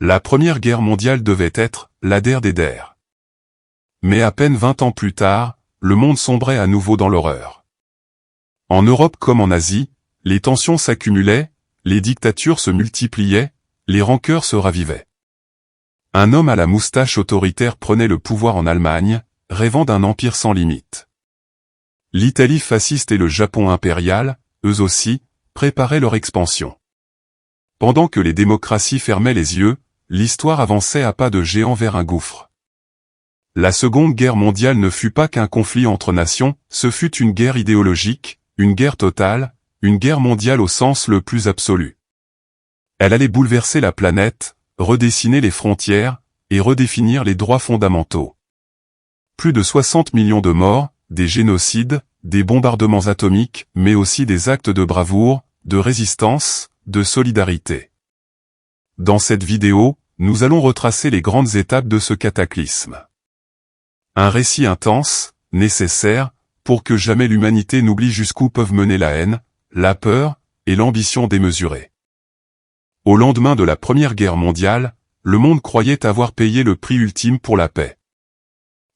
La Première Guerre mondiale devait être la der des der. Mais à peine 20 ans plus tard, le monde sombrait à nouveau dans l'horreur. En Europe comme en Asie, les tensions s'accumulaient, les dictatures se multipliaient, les rancœurs se ravivaient. Un homme à la moustache autoritaire prenait le pouvoir en Allemagne, rêvant d'un empire sans limite. L'Italie fasciste et le Japon impérial, eux aussi, préparaient leur expansion. Pendant que les démocraties fermaient les yeux, l'histoire avançait à pas de géant vers un gouffre. La Seconde Guerre mondiale ne fut pas qu'un conflit entre nations, ce fut une guerre idéologique, une guerre totale, une guerre mondiale au sens le plus absolu. Elle allait bouleverser la planète, redessiner les frontières, et redéfinir les droits fondamentaux. Plus de 60 millions de morts, des génocides, des bombardements atomiques, mais aussi des actes de bravoure, de résistance, de solidarité. Dans cette vidéo, nous allons retracer les grandes étapes de ce cataclysme. Un récit intense, nécessaire, pour que jamais l'humanité n'oublie jusqu'où peuvent mener la haine, la peur, et l'ambition démesurée. Au lendemain de la Première Guerre mondiale, le monde croyait avoir payé le prix ultime pour la paix.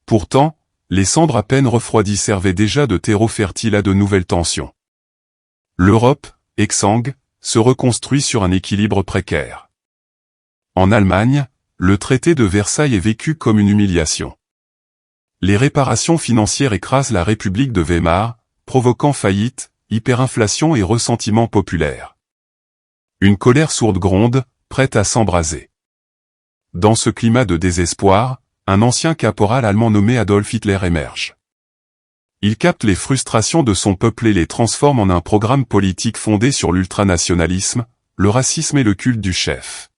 Pourtant, les cendres à peine refroidies servaient déjà de terreau fertile à de nouvelles tensions. L'Europe, exsangue, se reconstruit sur un équilibre précaire. En Allemagne, le traité de Versailles est vécu comme une humiliation. Les réparations financières écrasent la République de Weimar, provoquant faillite, hyperinflation et ressentiment populaire. Une colère sourde gronde, prête à s'embraser. Dans ce climat de désespoir, un ancien caporal allemand nommé Adolf Hitler émerge. Il capte les frustrations de son peuple et les transforme en un programme politique fondé sur l'ultranationalisme, le racisme et le culte du chef.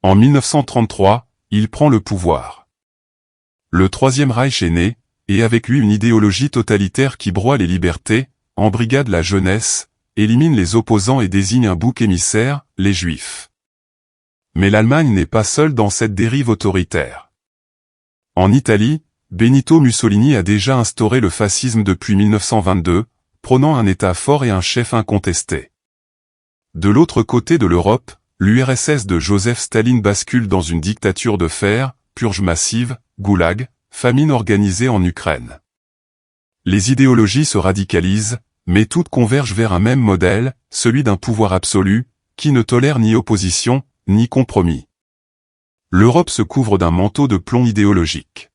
En 1933, il prend le pouvoir. Le Troisième Reich est né, et avec lui une idéologie totalitaire qui broie les libertés, embrigade la jeunesse, élimine les opposants et désigne un bouc émissaire, les Juifs. Mais l'Allemagne n'est pas seule dans cette dérive autoritaire. En Italie, Benito Mussolini a déjà instauré le fascisme depuis 1922, prônant un État fort et un chef incontesté. De l'autre côté de l'Europe, l'URSS de Joseph Staline bascule dans une dictature de fer, purge massive, goulag, famine organisée en Ukraine. Les idéologies se radicalisent, mais toutes convergent vers un même modèle, celui d'un pouvoir absolu, qui ne tolère ni opposition, ni compromis. L'Europe se couvre d'un manteau de plomb idéologique.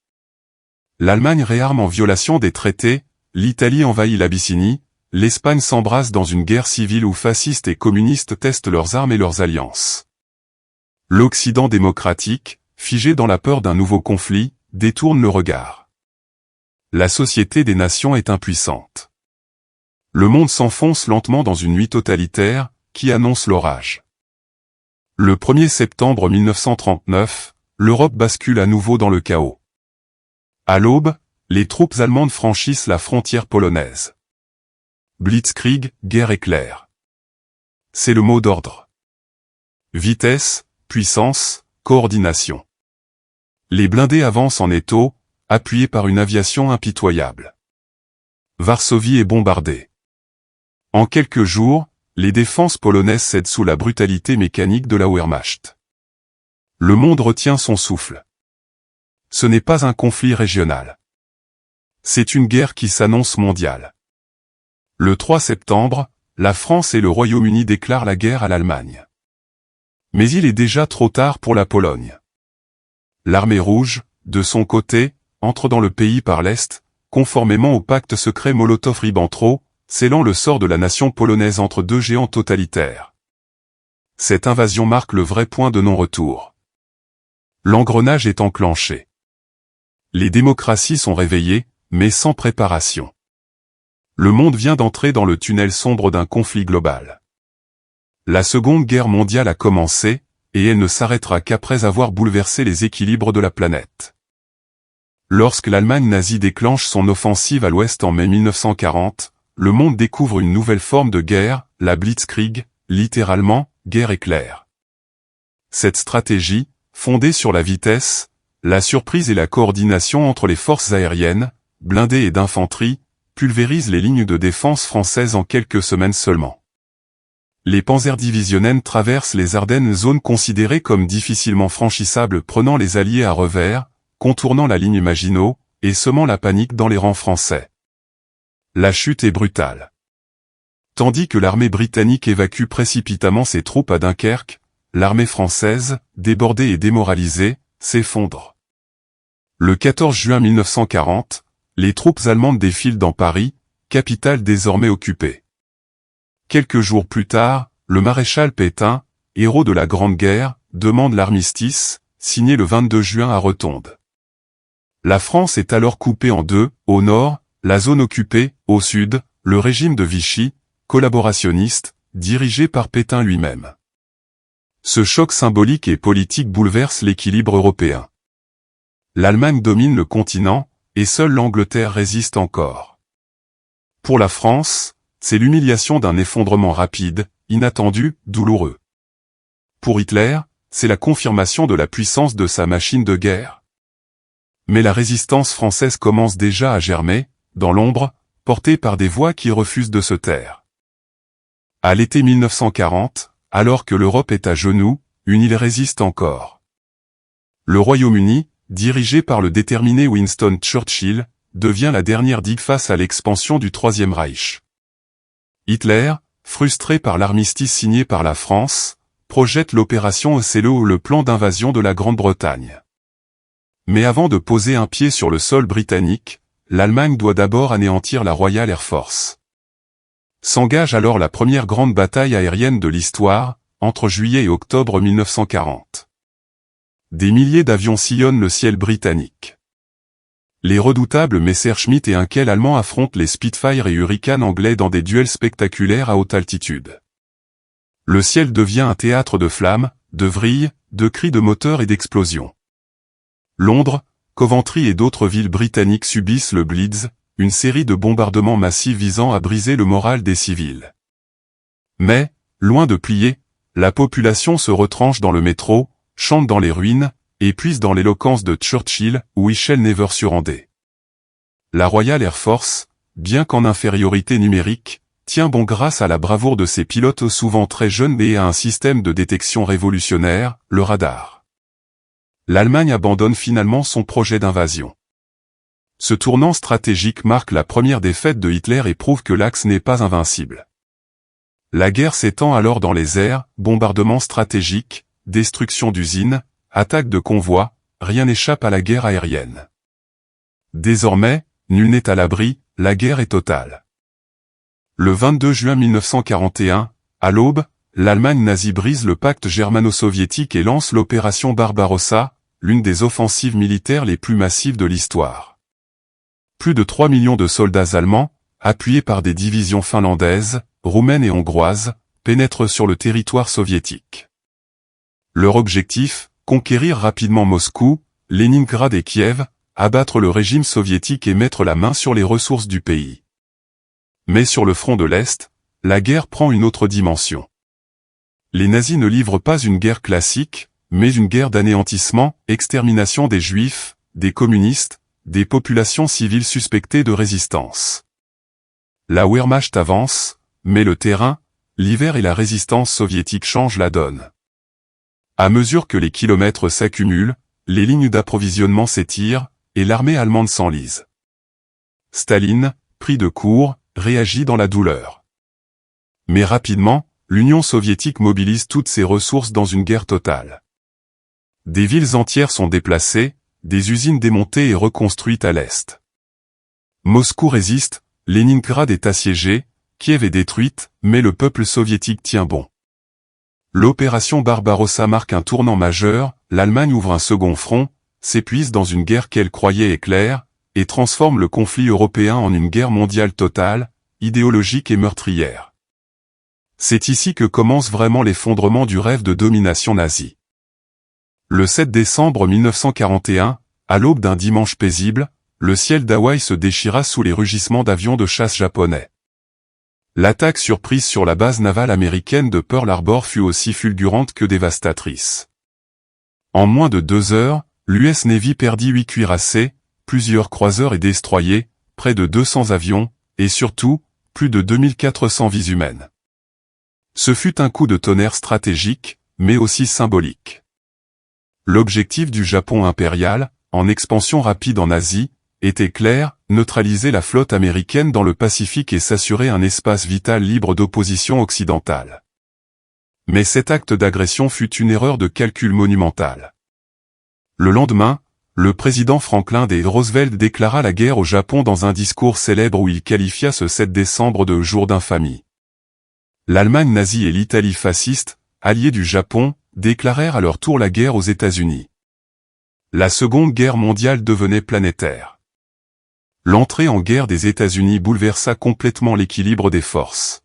L'Allemagne réarme en violation des traités, l'Italie envahit l'Abyssinie, l'Espagne s'embrasse dans une guerre civile où fascistes et communistes testent leurs armes et leurs alliances. L'Occident démocratique, figé dans la peur d'un nouveau conflit, détourne le regard. La société des nations est impuissante. Le monde s'enfonce lentement dans une nuit totalitaire, qui annonce l'orage. Le 1er septembre 1939, l'Europe bascule à nouveau dans le chaos. À l'aube, les troupes allemandes franchissent la frontière polonaise. Blitzkrieg, guerre éclair. C'est le mot d'ordre. Vitesse, puissance, coordination. Les blindés avancent en étau, appuyés par une aviation impitoyable. Varsovie est bombardée. En quelques jours, les défenses polonaises cèdent sous la brutalité mécanique de la Wehrmacht. Le monde retient son souffle. Ce n'est pas un conflit régional. C'est une guerre qui s'annonce mondiale. Le 3 septembre, la France et le Royaume-Uni déclarent la guerre à l'Allemagne. Mais il est déjà trop tard pour la Pologne. L'armée rouge, de son côté, entre dans le pays par l'Est, conformément au pacte secret Molotov-Ribbentrop, scellant le sort de la nation polonaise entre deux géants totalitaires. Cette invasion marque le vrai point de non-retour. L'engrenage est enclenché. Les démocraties sont réveillées, mais sans préparation. Le monde vient d'entrer dans le tunnel sombre d'un conflit global. La Seconde Guerre mondiale a commencé, et elle ne s'arrêtera qu'après avoir bouleversé les équilibres de la planète. Lorsque l'Allemagne nazie déclenche son offensive à l'ouest en mai 1940, le monde découvre une nouvelle forme de guerre, la Blitzkrieg, littéralement, guerre éclair. Cette stratégie, fondée sur la vitesse, la surprise et la coordination entre les forces aériennes, blindées et d'infanterie, pulvérise les lignes de défense françaises en quelques semaines seulement. les Panzerdivisionen traversent les Ardennes, zone considérée comme difficilement franchissable, prenant les Alliés à revers, contournant la ligne Maginot, et semant la panique dans les rangs français. La chute est brutale. Tandis que l'armée britannique évacue précipitamment ses troupes à Dunkerque, l'armée française, débordée et démoralisée, s'effondre. Le 14 juin 1940, les troupes allemandes défilent dans Paris, capitale désormais occupée. Quelques jours plus tard, le maréchal Pétain, héros de la Grande Guerre, demande l'armistice, signé le 22 juin à Rotonde. La France est alors coupée en deux, au nord, la zone occupée, au sud, le régime de Vichy, collaborationniste, dirigé par Pétain lui-même. Ce choc symbolique et politique bouleverse l'équilibre européen. L'Allemagne domine le continent, et seule l'Angleterre résiste encore. Pour la France, c'est l'humiliation d'un effondrement rapide, inattendu, douloureux. Pour Hitler, c'est la confirmation de la puissance de sa machine de guerre. Mais la résistance française commence déjà à germer, dans l'ombre, portée par des voix qui refusent de se taire. À l'été 1940, alors que l'Europe est à genoux, une île résiste encore. Le Royaume-Uni, dirigé par le déterminé Winston Churchill, devient la dernière digue face à l'expansion du Troisième Reich. Hitler, frustré par l'armistice signé par la France, projette l'opération Othello, le plan d'invasion de la Grande-Bretagne. Mais avant de poser un pied sur le sol britannique, l'Allemagne doit d'abord anéantir la Royal Air Force. S'engage alors la première grande bataille aérienne de l'histoire, entre juillet et octobre 1940. Des milliers d'avions sillonnent le ciel britannique. Les redoutables Messerschmitt et Heinkel allemands affrontent les Spitfire et Hurricane anglais dans des duels spectaculaires à haute altitude. Le ciel devient un théâtre de flammes, de vrilles, de cris de moteurs et d'explosions. Londres, Coventry et d'autres villes britanniques subissent le Blitz, une série de bombardements massifs visant à briser le moral des civils. Mais, loin de plier, la population se retranche dans le métro, chante dans les ruines, et puise dans l'éloquence de Churchill, We shall never surrender. La Royal Air Force, bien qu'en infériorité numérique, tient bon grâce à la bravoure de ses pilotes souvent très jeunes et à un système de détection révolutionnaire, le radar. L'Allemagne abandonne finalement son projet d'invasion. Ce tournant stratégique marque la première défaite de Hitler et prouve que l'Axe n'est pas invincible. La guerre s'étend alors dans les airs, bombardements stratégiques, destruction d'usines, attaques de convois, rien n'échappe à la guerre aérienne. Désormais, nul n'est à l'abri, la guerre est totale. Le 22 juin 1941, à l'aube, l'Allemagne nazie brise le pacte germano-soviétique et lance l'opération Barbarossa, l'une des offensives militaires les plus massives de l'histoire. Plus de 3 millions de soldats allemands, appuyés par des divisions finlandaises, roumaines et hongroises, pénètrent sur le territoire soviétique. Leur objectif, conquérir rapidement Moscou, Leningrad et Kiev, abattre le régime soviétique et mettre la main sur les ressources du pays. Mais sur le front de l'Est, la guerre prend une autre dimension. Les nazis ne livrent pas une guerre classique, mais une guerre d'anéantissement, extermination des juifs, des communistes, des populations civiles suspectées de résistance. La Wehrmacht avance, mais le terrain, l'hiver et la résistance soviétique changent la donne. À mesure que les kilomètres s'accumulent, les lignes d'approvisionnement s'étirent, et l'armée allemande s'enlise. Staline, pris de court, réagit dans la douleur. Mais rapidement, l'Union soviétique mobilise toutes ses ressources dans une guerre totale. Des villes entières sont déplacées, des usines démontées et reconstruites à l'est. Moscou résiste, Leningrad est assiégée, Kiev est détruite, mais le peuple soviétique tient bon. L'opération Barbarossa marque un tournant majeur, l'Allemagne ouvre un second front, s'épuise dans une guerre qu'elle croyait éclair, et transforme le conflit européen en une guerre mondiale totale, idéologique et meurtrière. C'est ici que commence vraiment l'effondrement du rêve de domination nazie. Le 7 décembre 1941, à l'aube d'un dimanche paisible, le ciel d'Hawaï se déchira sous les rugissements d'avions de chasse japonais. L'attaque surprise sur la base navale américaine de Pearl Harbor fut aussi fulgurante que dévastatrice. En moins de 2 heures, l'US Navy perdit 8 cuirassés, plusieurs croiseurs et destroyers, près de 200 avions, et surtout, plus de 2400 vies humaines. Ce fut un coup de tonnerre stratégique, mais aussi symbolique. L'objectif du Japon impérial, en expansion rapide en Asie, était clair, neutraliser la flotte américaine dans le Pacifique et s'assurer un espace vital libre d'opposition occidentale. Mais cet acte d'agression fut une erreur de calcul monumentale. Le lendemain, le président Franklin D. Roosevelt déclara la guerre au Japon dans un discours célèbre où il qualifia ce 7 décembre de jour d'infamie. L'Allemagne nazie et l'Italie fasciste, alliées du Japon, déclarèrent à leur tour la guerre aux États-Unis. La Seconde Guerre mondiale devenait planétaire. L'entrée en guerre des États-Unis bouleversa complètement l'équilibre des forces.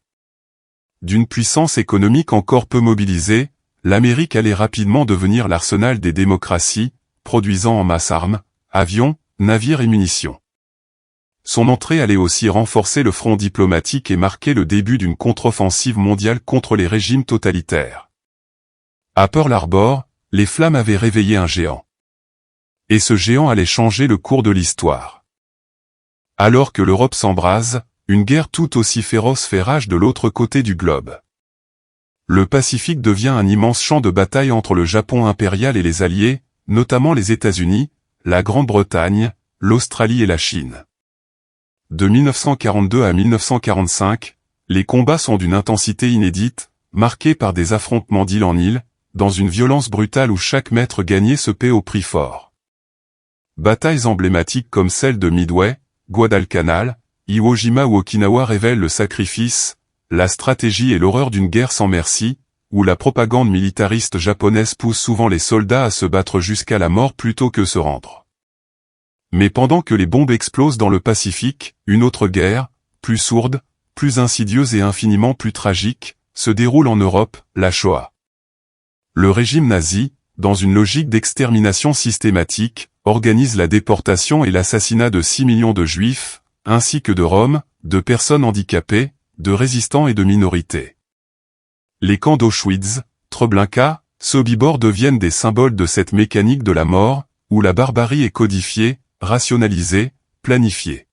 D'une puissance économique encore peu mobilisée, l'Amérique allait rapidement devenir l'arsenal des démocraties, produisant en masse armes, avions, navires et munitions. Son entrée allait aussi renforcer le front diplomatique et marquer le début d'une contre-offensive mondiale contre les régimes totalitaires. À Pearl Harbor, les flammes avaient réveillé un géant. Et ce géant allait changer le cours de l'histoire. Alors que l'Europe s'embrase, une guerre tout aussi féroce fait rage de l'autre côté du globe. Le Pacifique devient un immense champ de bataille entre le Japon impérial et les alliés, notamment les États-Unis, la Grande-Bretagne, l'Australie et la Chine. De 1942 à 1945, les combats sont d'une intensité inédite, marqués par des affrontements d'île en île, dans une violence brutale où chaque mètre gagné se paie au prix fort. Batailles emblématiques comme celle de Midway, Guadalcanal, Iwo Jima ou Okinawa révèlent le sacrifice, la stratégie et l'horreur d'une guerre sans merci, où la propagande militariste japonaise pousse souvent les soldats à se battre jusqu'à la mort plutôt que se rendre. Mais pendant que les bombes explosent dans le Pacifique, une autre guerre, plus sourde, plus insidieuse et infiniment plus tragique, se déroule en Europe, la Shoah. Le régime nazi, dans une logique d'extermination systématique, organise la déportation et l'assassinat de 6 millions de Juifs, ainsi que de Roms, de personnes handicapées, de résistants et de minorités. Les camps d'Auschwitz, Treblinka, Sobibor deviennent des symboles de cette mécanique de la mort, où la barbarie est codifiée, rationalisée, planifiée.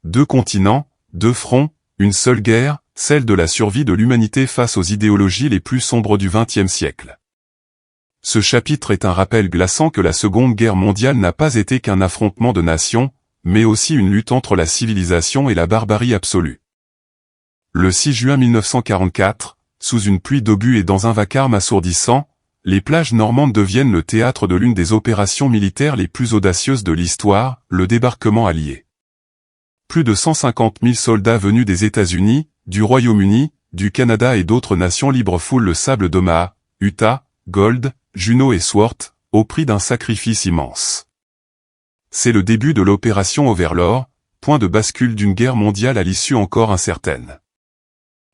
2 continents, 2 fronts, une seule guerre, celle de la survie de l'humanité face aux idéologies les plus sombres du XXe siècle. Ce chapitre est un rappel glaçant que la Seconde Guerre mondiale n'a pas été qu'un affrontement de nations, mais aussi une lutte entre la civilisation et la barbarie absolue. Le 6 juin 1944, sous une pluie d'obus et dans un vacarme assourdissant, les plages normandes deviennent le théâtre de l'une des opérations militaires les plus audacieuses de l'histoire, le débarquement allié. Plus de 150 000 soldats venus des États-Unis, du Royaume-Uni, du Canada et d'autres nations libres foulent le sable d'Omaha, Utah, Gold, Juneau et Swart, au prix d'un sacrifice immense. C'est le début de l'opération Overlord, point de bascule d'une guerre mondiale à l'issue encore incertaine.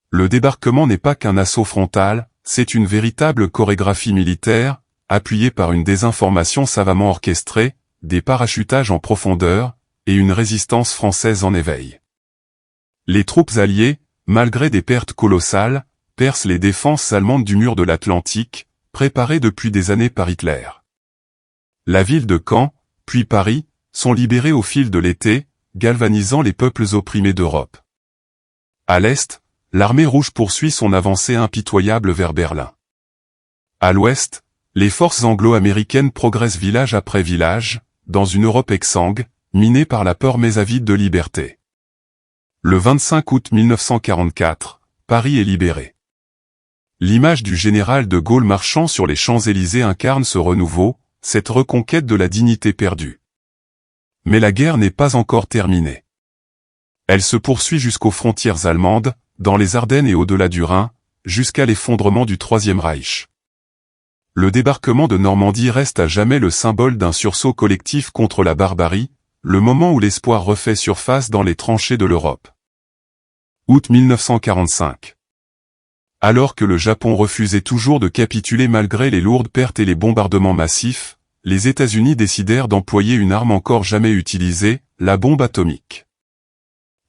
Le débarquement n'est pas qu'un assaut frontal, c'est une véritable chorégraphie militaire, appuyée par une désinformation savamment orchestrée, des parachutages en profondeur, et une résistance française en éveil. Les troupes alliées, malgré des pertes colossales, percent les défenses allemandes du mur de l'Atlantique, préparées depuis des années par Hitler. La ville de Caen, puis Paris, sont libérées au fil de l'été, galvanisant les peuples opprimés d'Europe. À l'est, l'armée rouge poursuit son avancée impitoyable vers Berlin. À l'ouest, les forces anglo-américaines progressent village après village, dans une Europe exsangue, minée par la peur mais avide de liberté. Le 25 août 1944, Paris est libéré. L'image du général de Gaulle marchant sur les Champs-Élysées incarne ce renouveau, cette reconquête de la dignité perdue. Mais la guerre n'est pas encore terminée. Elle se poursuit jusqu'aux frontières allemandes, dans les Ardennes et au-delà du Rhin, jusqu'à l'effondrement du Troisième Reich. Le débarquement de Normandie reste à jamais le symbole d'un sursaut collectif contre la barbarie, le moment où l'espoir refait surface dans les tranchées de l'Europe. Août 1945. Alors que le Japon refusait toujours de capituler malgré les lourdes pertes et les bombardements massifs, les États-Unis décidèrent d'employer une arme encore jamais utilisée, la bombe atomique.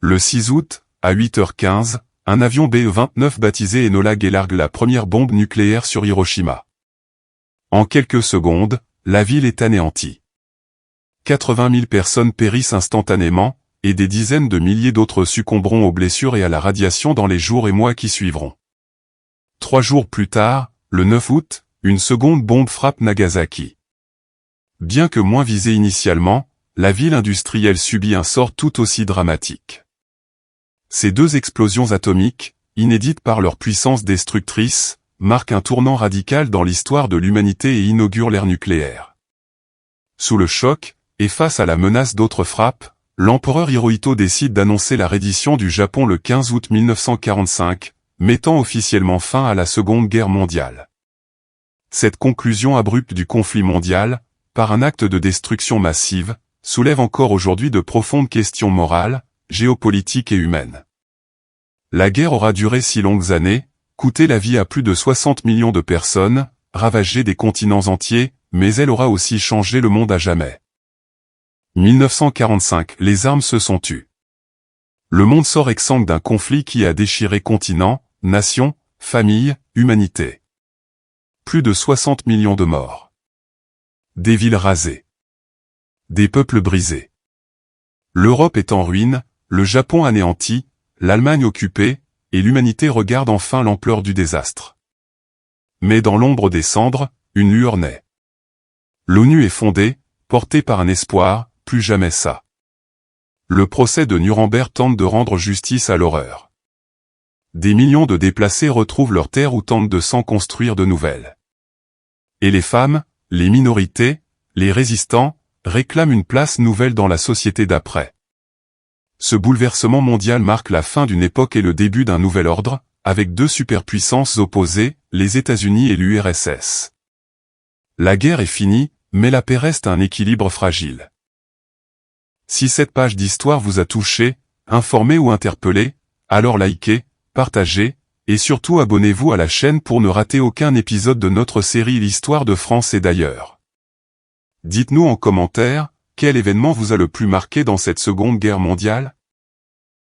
Le 6 août, à 8h15, un avion BE-29 baptisé Enola Gay largue la première bombe nucléaire sur Hiroshima. En quelques secondes, la ville est anéantie. 80 000 personnes périssent instantanément, et des dizaines de milliers d'autres succomberont aux blessures et à la radiation dans les jours et mois qui suivront. 3 jours plus tard, le 9 août, une seconde bombe frappe Nagasaki. Bien que moins visée initialement, la ville industrielle subit un sort tout aussi dramatique. Ces 2 explosions atomiques, inédites par leur puissance destructrice, marquent un tournant radical dans l'histoire de l'humanité et inaugurent l'ère nucléaire. Sous le choc, et face à la menace d'autres frappes, l'empereur Hirohito décide d'annoncer la reddition du Japon le 15 août 1945, mettant officiellement fin à la Seconde Guerre mondiale. Cette conclusion abrupte du conflit mondial, par un acte de destruction massive, soulève encore aujourd'hui de profondes questions morales, géopolitiques et humaines. La guerre aura duré 6 longues années, coûté la vie à plus de 60 millions de personnes, ravagé des continents entiers, mais elle aura aussi changé le monde à jamais. 1945, les armes se sont tues. Le monde sort exsangue d'un conflit qui a déchiré continents, nations, familles, humanité. Plus de 60 millions de morts. Des villes rasées. Des peuples brisés. L'Europe est en ruine, le Japon anéanti, l'Allemagne occupée, et l'humanité regarde enfin l'ampleur du désastre. Mais dans l'ombre des cendres, une lueur naît. L'ONU est fondée, portée par un espoir, plus jamais ça. Le procès de Nuremberg tente de rendre justice à l'horreur. Des millions de déplacés retrouvent leur terre ou tentent de s'en construire de nouvelles. Et les femmes, les minorités, les résistants, réclament une place nouvelle dans la société d'après. Ce bouleversement mondial marque la fin d'une époque et le début d'un nouvel ordre, avec 2 superpuissances opposées, les États-Unis et l'URSS. La guerre est finie, mais la paix reste un équilibre fragile. Si cette page d'histoire vous a touché, informé ou interpellé, alors likez, partagez, et surtout abonnez-vous à la chaîne pour ne rater aucun épisode de notre série L'Histoire de France et d'ailleurs. Dites-nous en commentaire, quel événement vous a le plus marqué dans cette Seconde Guerre mondiale ?